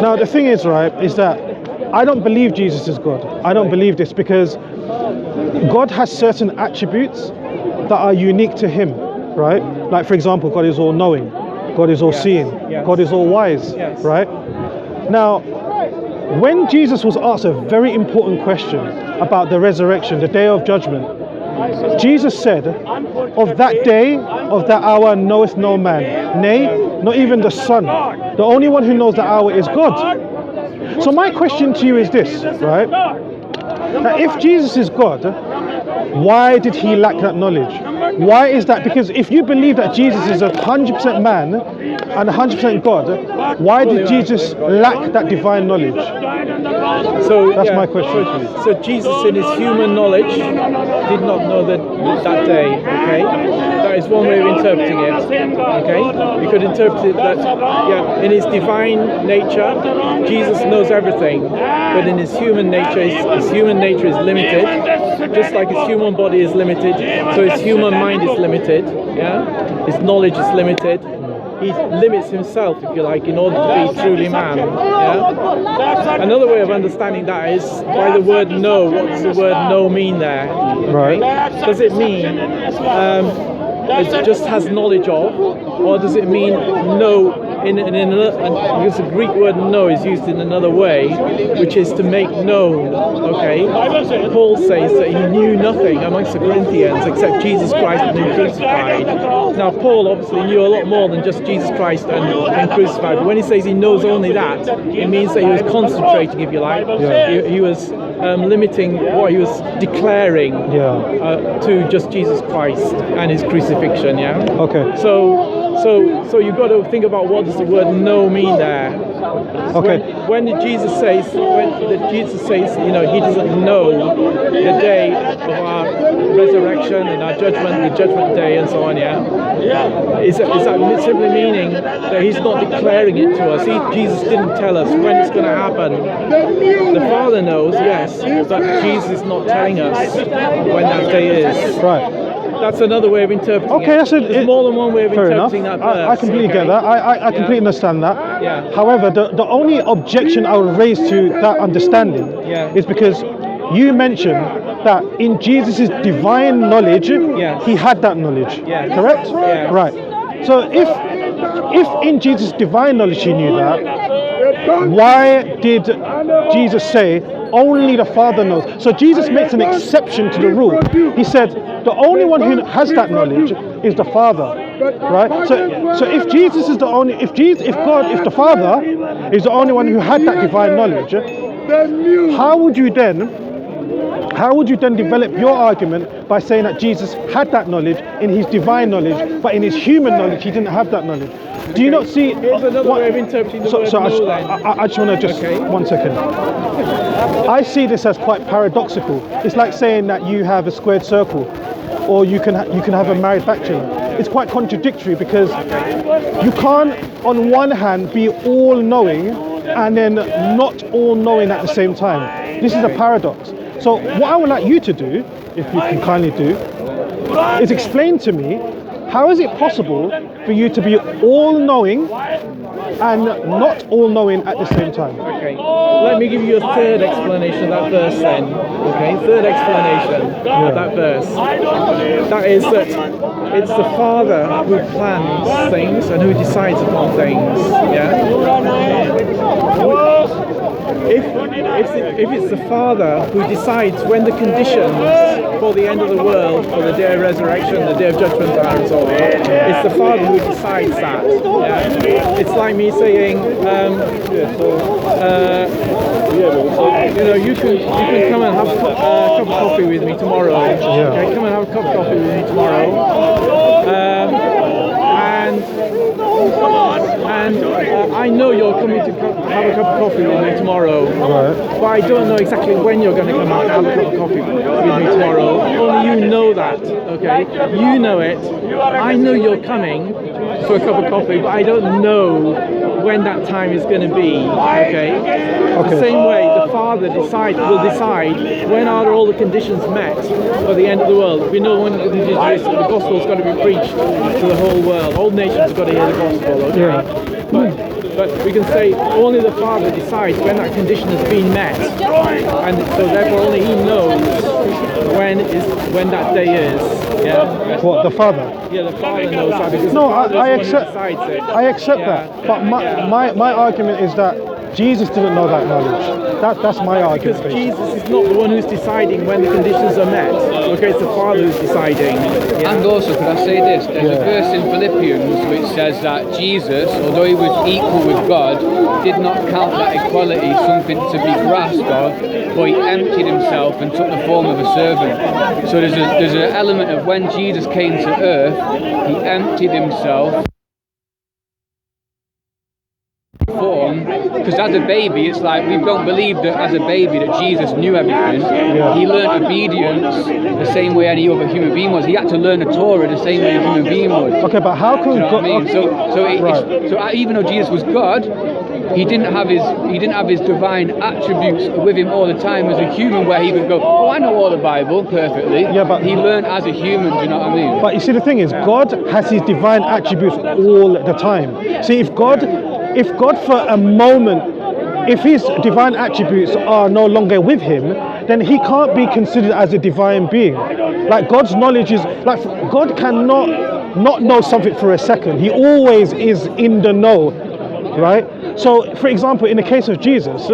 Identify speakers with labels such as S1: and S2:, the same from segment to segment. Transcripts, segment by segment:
S1: Now the thing is, right, is that I don't believe Jesus is God. I don't believe this because God has certain attributes that are unique to him, right? Like for example, God is all knowing, God is all seeing, God is all wise, right? Now, when Jesus was asked a very important question about the resurrection, the day of judgment, Jesus said, of that day, of that hour knoweth no man, nay, not even the Son. The only one who knows the hour is God. So my question to you is this, right? Now, if Jesus is God, why did he lack that knowledge? Why is that? Because if you believe that Jesus is 100% man and 100% God, why did Jesus lack that divine knowledge?
S2: So
S1: that's my question.
S2: So Jesus in his human knowledge did not know that day, okay? That is one way of interpreting it, okay? You could interpret it that, in his divine nature, Jesus knows everything, but in his human nature is limited, just like his human body is limited, so his human mind is limited, his knowledge is limited. He limits himself, if you like, in order to be truly man. Another way of understanding that is by the word know. What does the word know mean there?
S1: Right.
S2: Does it mean it just has knowledge of, or does it mean know in another? Because the Greek word know is used in another way, which is to make known. Okay. Paul says that he knew nothing amongst the Corinthians except Jesus Christ and him crucified. Now Paul obviously knew a lot more than just Jesus Christ and him crucified. But when he says he knows only that, it means that he was concentrating, if you like. He was limiting what he was declaring to just Jesus Christ and his crucifixion.
S1: Okay.
S2: So you've got to think about what does the word know mean there.
S1: Okay.
S2: When Jesus says, he doesn't know the day of our resurrection and our judgment, the judgment day and so on, is that simply meaning that he's not declaring it to us? Jesus didn't tell us when it's going to happen. The Father knows, yes, but Jesus is not telling us when that day is.
S1: Right.
S2: That's another way of interpreting it. There's more than one way of interpreting that verse.
S1: I completely get that. I completely understand that. However, the only objection I would raise to that understanding is because you mentioned that in Jesus' divine knowledge, he had that knowledge. Correct? Right. So if in Jesus' divine knowledge he knew that, why did Jesus say only the Father knows? So Jesus makes an exception to the rule. He said the only one who has that knowledge is the Father, right? So if Jesus is the only, if the Father is the only one who had that divine knowledge, how would you then develop your argument by saying that Jesus had that knowledge in his divine knowledge, but in his human knowledge he didn't have that knowledge? Do you not see?
S2: Here's another way of interpreting the word know,
S1: I just want to 1 second. I see this as quite paradoxical. It's like saying that you have a squared circle, or you can have a married bachelor. It's quite contradictory because you can't, on one hand, be all-knowing and then not all-knowing at the same time. This is a paradox. So what I would like you to do, if you can kindly do, is explain to me, how is it possible for you to be all-knowing and not all-knowing at the same time?
S2: Okay, let me give you a third explanation of that verse then. Okay, third explanation of that verse. That is that it's the Father who plans things and who decides upon things. If it's the Father who decides when the conditions for the end of the world, for the day of resurrection, the day of judgment are and so on, it's the Father who decides that. It's like me saying, you can come and have a cup of coffee with me tomorrow. Okay, come and have a cup of coffee with me tomorrow. And I know you're coming to have a cup of coffee with me tomorrow, but I don't know exactly when you're going to come out and have a cup of coffee with me tomorrow. Only you know that, okay? You know it. I know you're coming for a cup of coffee, but I don't know when that time is going to be, okay? The same way the Father will decide when are all the conditions met for the end of the world. We know when the gospel's got to be preached to the whole world. All nations have got to hear the gospel, okay? But But we can say only the Father decides when that condition has been met, and so therefore only He knows when that day is. Yeah.
S1: What, the Father?
S2: Yeah, the Father knows that because
S1: No,
S2: the Father
S1: I
S2: is the one who
S1: accept.
S2: decides it.
S1: I accept that. But my argument is that Jesus didn't know that knowledge. That's my argument.
S2: Because Jesus is not the one who's deciding when the conditions are met. Okay, it's the Father who's deciding. Yeah.
S3: And also, could I say this? There's a verse in Philippians which says that Jesus, although he was equal with God, did not count that equality something to be grasped of, but he emptied himself and took the form of a servant. So there's an element of when Jesus came to earth, he emptied himself. Form, because as a baby it's like we don't believe that as a baby that Jesus knew everything. He learned obedience the same way any other human being was. He had to learn the Torah the same way a human being would.
S1: Okay, but how can
S3: you know what I mean? So even though Jesus was God, he didn't have his divine attributes with him all the time as a human, where he could go, oh, I know all the Bible perfectly. Yeah, but he learned as a human. Do you know what I mean?
S1: But you see, the thing is, God has his divine attributes all the time. See, if God for a moment, if his divine attributes are no longer with him, then he can't be considered as a divine being. Like, God's knowledge is, like, God cannot not know something for a second. He always is in the know, right? So, for example, in the case of Jesus,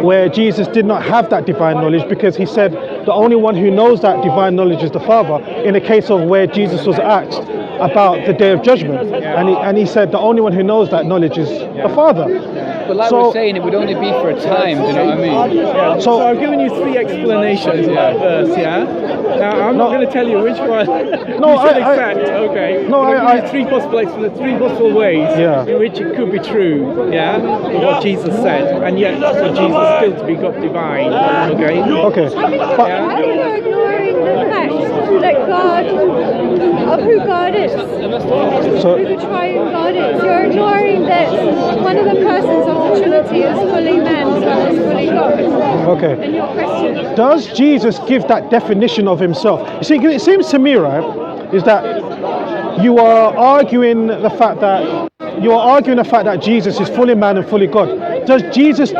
S1: where Jesus did not have that divine knowledge because he said the only one who knows that divine knowledge is the Father, in the case of where Jesus was asked about the day of judgment, and he said the only one who knows that knowledge is the Father.
S3: But like we're saying, it would only be for a time, do you know what I mean?
S2: Yeah. So I've given you 3 explanations of that verse, yeah? Now, I'm not going to tell you which one you should accept, okay? No, I 3 possible explanations, 3 possible ways in which it could be true, yeah? Of what Jesus said, and yet for Jesus still to be God divine, okay?
S1: Okay.
S4: Are you ignoring the fact that God, of who God is, who the triune God is? You're ignoring that one of the persons of the Trinity is fully man as well as fully God.
S1: Okay.
S4: And your question.
S1: Does Jesus give that definition of himself? You see, it seems to me, right, is that you are arguing the fact that Jesus is fully man and fully God. Does Jesus